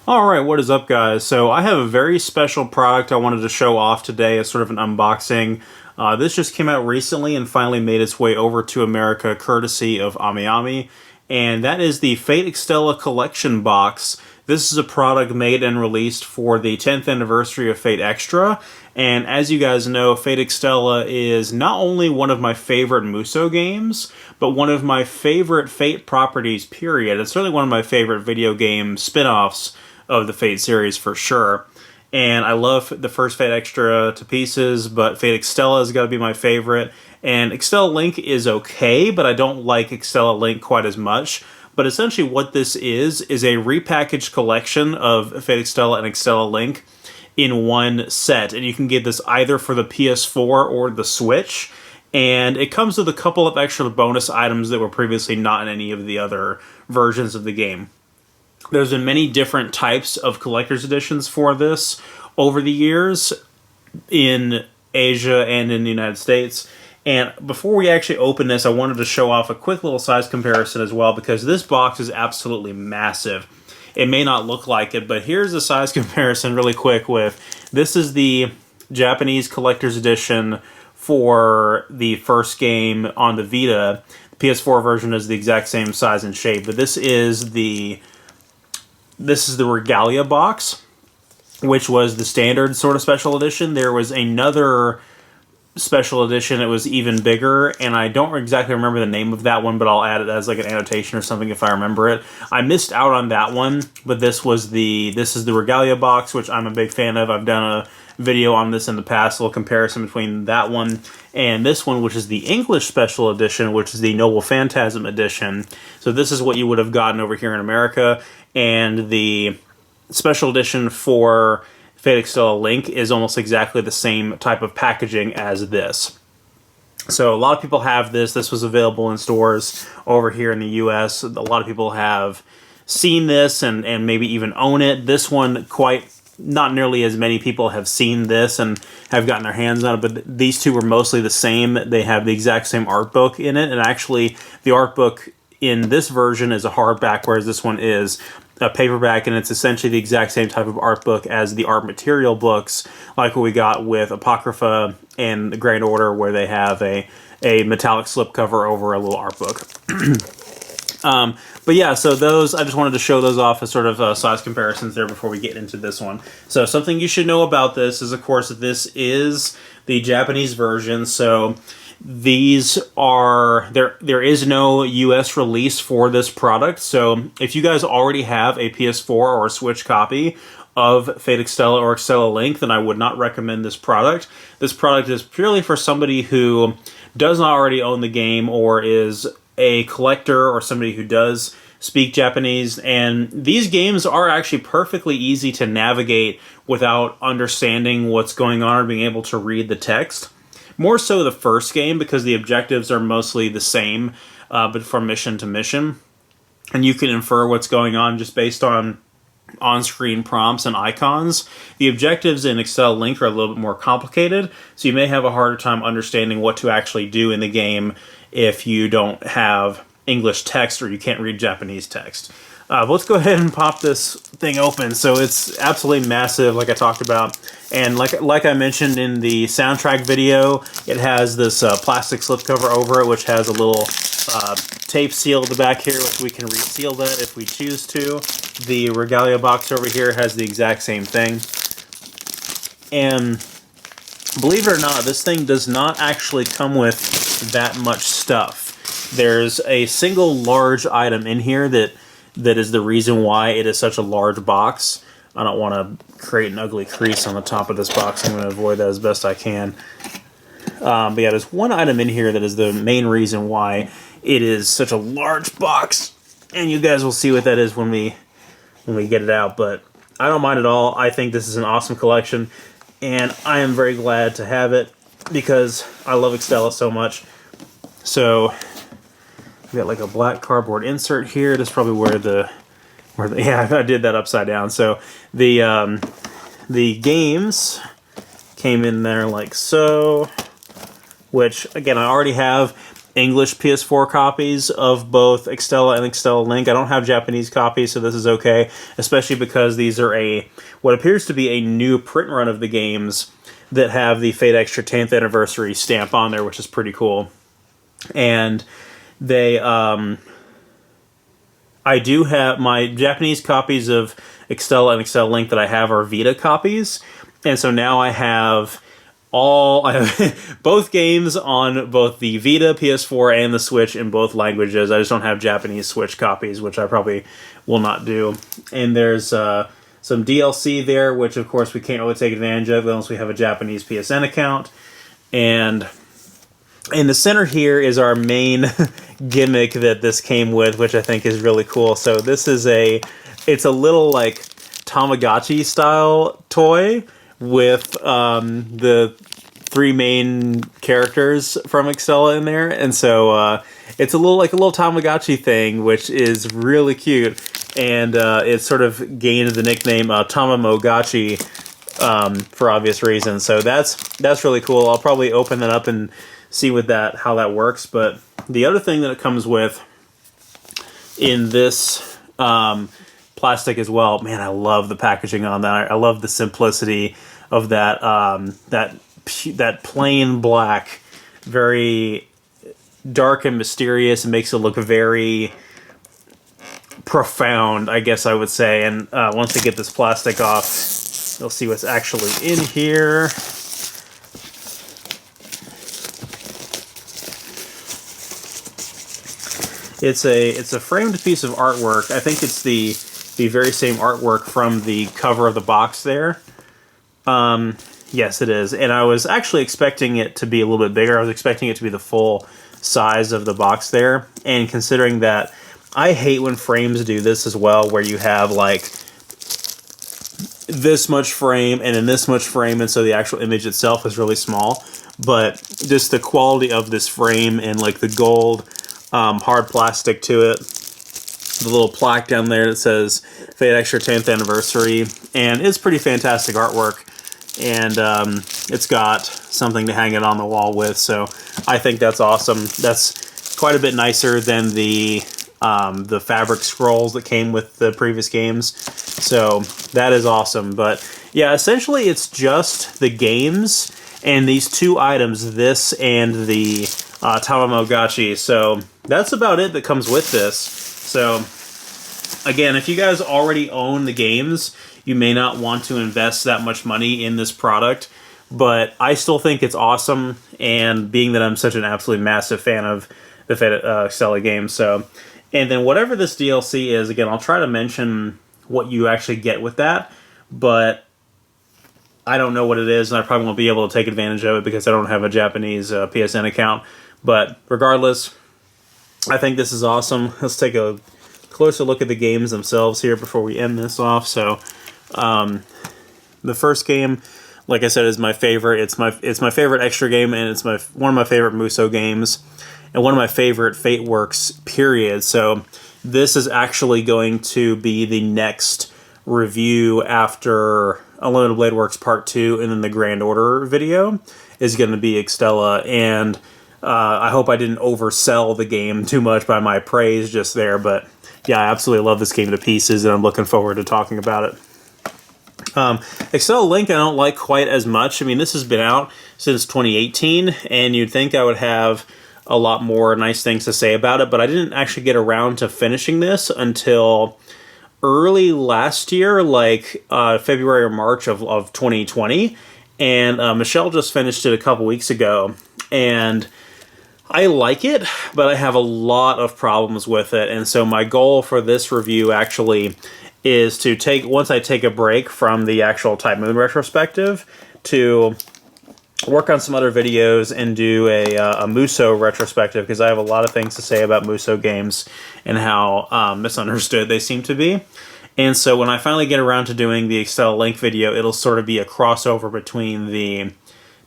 Alright, what is up guys? So I have a very special product I wanted to show off today as sort of an unboxing. This just came out recently and finally made its way over to America courtesy of AmiAmi, and that is the Fate Extella Collection Box. This is a product made and released for the 10th anniversary of Fate Extra, and as you guys know, Fate Extella is not only one of my favorite Muso games, but one of my favorite Fate properties, period. It's certainly one of my favorite video game spin-offs of the Fate series for sure. And I love the first Fate Extra to pieces, but Fate Extella has got to be my favorite. And Extella Link is okay, but I don't like Extella Link quite as much. But essentially what this is a repackaged collection of Fate Extella and Extella Link in one set. And you can get this either for the PS4 or the Switch. And it comes with a couple of extra bonus items that were previously not in any of the other versions of the game. There's been many different types of collector's editions for this over the years in Asia and in the United States. And before we actually open this, I wanted to show off a quick little size comparison as well, because this box is absolutely massive. It may not look like it, but here's a size comparison really quick with, this is the Japanese collector's edition for the first game on the Vita. The PS4 version is the exact same size and shape, but this is the Regalia box, which was the standard sort of special edition. There was another special edition that was even bigger, and I don't exactly remember the name of that one, but I'll add it as like an annotation or something if I remember it. I missed out on that one, but this is the Regalia box, which I'm a big fan of. I've done a video on this in the past, a little comparison between that one and this one, which is the English special edition, which is the Noble Phantasm edition. So this is what you would have gotten over here in America, and the special edition for Fate Extella Link is almost exactly the same type of packaging as this. So a lot of people have this. This was available in stores over here in the US. A lot of people have seen this and maybe even own it. This one, not nearly as many people have seen this and have gotten their hands on it, but these two were mostly the same. They have the exact same art book in it, and actually the art book in this version is a hardback, whereas this one is a paperback, and it's essentially the exact same type of art book as the art material books, like what we got with Apocrypha and the Great Order, where they have a metallic slipcover over a little art book. But yeah, so those, I just wanted to show those off as sort of size comparisons there before we get into this one. So something you should know about this is, of course, that this is the Japanese version, so these are, there is no US release for this product, so if you guys already have a PS4 or a Switch copy of Fate Extella or Extella Link, then I would not recommend this product. This product is purely for somebody who does not already own the game, or is a collector, or somebody who does speak Japanese. And these games are actually perfectly easy to navigate without understanding what's going on or being able to read the text. More so the first game, because the objectives are mostly the same, but from mission to mission. And you can infer what's going on just based on on-screen prompts and icons. The objectives in Extella Link are a little bit more complicated, so you may have a harder time understanding what to actually do in the game if you don't have English text or you can't read Japanese text. Let's go ahead and pop this thing open. So it's absolutely massive, like I talked about. And like I mentioned in the soundtrack video, it has this plastic slipcover over it, which has a little tape seal at the back here, which we can reseal that if we choose to. The Regalia box over here has the exact same thing. And believe it or not, this thing does not actually come with that much stuff. There's a single large item in here that is the reason why it is such a large box. I don't want to create an ugly crease on the top of this box. I'm going to avoid that as best I can. But yeah, there's one item in here that is the main reason why it is such a large box. And you guys will see what that is when we get it out. But I don't mind at all. I think this is an awesome collection, and I am very glad to have it because I love Extella so much. So we got like a black cardboard insert here. That's probably where the yeah, I did that upside down. So the games came in there like so, which again I already have. English PS4 copies of both Extella and Extella Link. I don't have Japanese copies, so this is okay, especially because these are what appears to be a new print run of the games that have the Fate Extra 10th anniversary stamp on there, which is pretty cool. And they, I do have my Japanese copies of Extella and Extella Link that I have are Vita copies, and so now I have both games on both the Vita, PS4, and the Switch in both languages. I just don't have Japanese Switch copies, which I probably will not do. And there's some DLC there, which of course we can't really take advantage of unless we have a Japanese PSN account. And in the center here is our main gimmick that this came with, which I think is really cool. So this is it's a little like Tamagotchi style toy with the 3 main characters from Extella in there, and so it's a little Tamagotchi thing, which is really cute, and it sort of gained the nickname Tamamogotchi for obvious reasons. So that's really cool. I'll probably open that up and see how that works. But the other thing that it comes with in this plastic as well, man, I love the packaging on that. I love the simplicity of that that plain black, very dark and mysterious. It makes it look very profound, I guess I would say. And once I get this plastic off, you'll see what's actually in here. It's a framed piece of artwork. I think it's the very same artwork from the cover of the box there. Yes, it is. And I was actually expecting it to be a little bit bigger. I was expecting it to be the full size of the box there. And considering that I hate when frames do this as well, where you have like this much frame and then this much frame, and so the actual image itself is really small. But just the quality of this frame and like the gold hard plastic to it, the little plaque down there that says Fate Extra 10th Anniversary, and it's pretty fantastic artwork. And it's got something to hang it on the wall with, so I think that's awesome. That's quite a bit nicer than the fabric scrolls that came with the previous games, so that is awesome. But yeah, essentially it's just the games and these 2 items, this and the Tamagotchi. So that's about it that comes with this. So again, if you guys already own the games, you may not want to invest that much money in this product, but I still think it's awesome, and being that I'm such an absolutely massive fan of the Extella games. So, and then whatever this DLC is, again, I'll try to mention what you actually get with that, but I don't know what it is, and I probably won't be able to take advantage of it because I don't have a Japanese PSN account. But regardless, I think this is awesome. Let's take a closer look at the games themselves here before we end this off. So the first game, like I said, is my favorite. It's my favorite extra game, and it's one of my favorite Muso games, and one of my favorite Fate works, period. So this is actually going to be the next review after Unlimited Blade Works Part 2, and then the Grand Order video is going to be Extella. And I hope I didn't oversell the game too much by my praise just there, but yeah, I absolutely love this game to pieces, and I'm looking forward to talking about it. Extella Link I don't like quite as much. I mean, this has been out since 2018, and you'd think I would have a lot more nice things to say about it, but I didn't actually get around to finishing this until early last year, like February or March of 2020, and Michelle just finished it a couple weeks ago, and I like it, but I have a lot of problems with it, and so my goal for this review actually is to once I take a break from the actual Type Moon retrospective, to work on some other videos and do a Muso retrospective, because I have a lot of things to say about Muso games and how misunderstood they seem to be. And so when I finally get around to doing the Extella Link video, it'll sort of be a crossover between the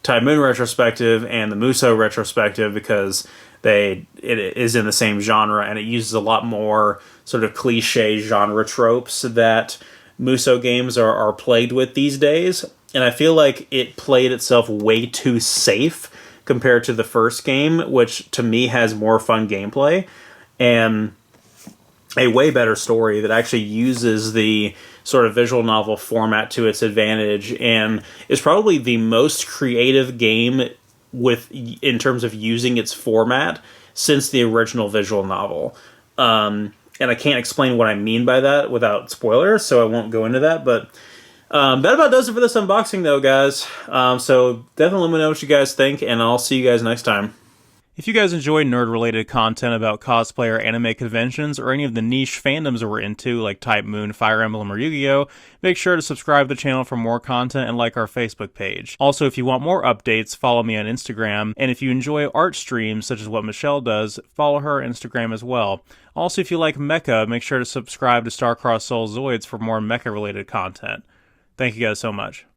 Type Moon retrospective and the Muso retrospective, because it is in the same genre, and it uses a lot more sort of cliche genre tropes that Muso games are plagued with these days. And I feel like it played itself way too safe compared to the first game, which to me has more fun gameplay and a way better story that actually uses the sort of visual novel format to its advantage, and is probably the most creative game in terms of using its format since the original visual novel. And I can't explain what I mean by that without spoilers, so I won't go into that. But that about does it for this unboxing, though, guys. So definitely let me know what you guys think, and I'll see you guys next time. If you guys enjoy nerd-related content about cosplay or anime conventions, or any of the niche fandoms that we're into, like Type Moon, Fire Emblem, or Yu-Gi-Oh!, make sure to subscribe to the channel for more content and like our Facebook page. Also, if you want more updates, follow me on Instagram, and if you enjoy art streams, such as what Michelle does, follow her on Instagram as well. Also, if you like mecha, make sure to subscribe to Starcrossed Soul Zoids for more mecha-related content. Thank you guys so much.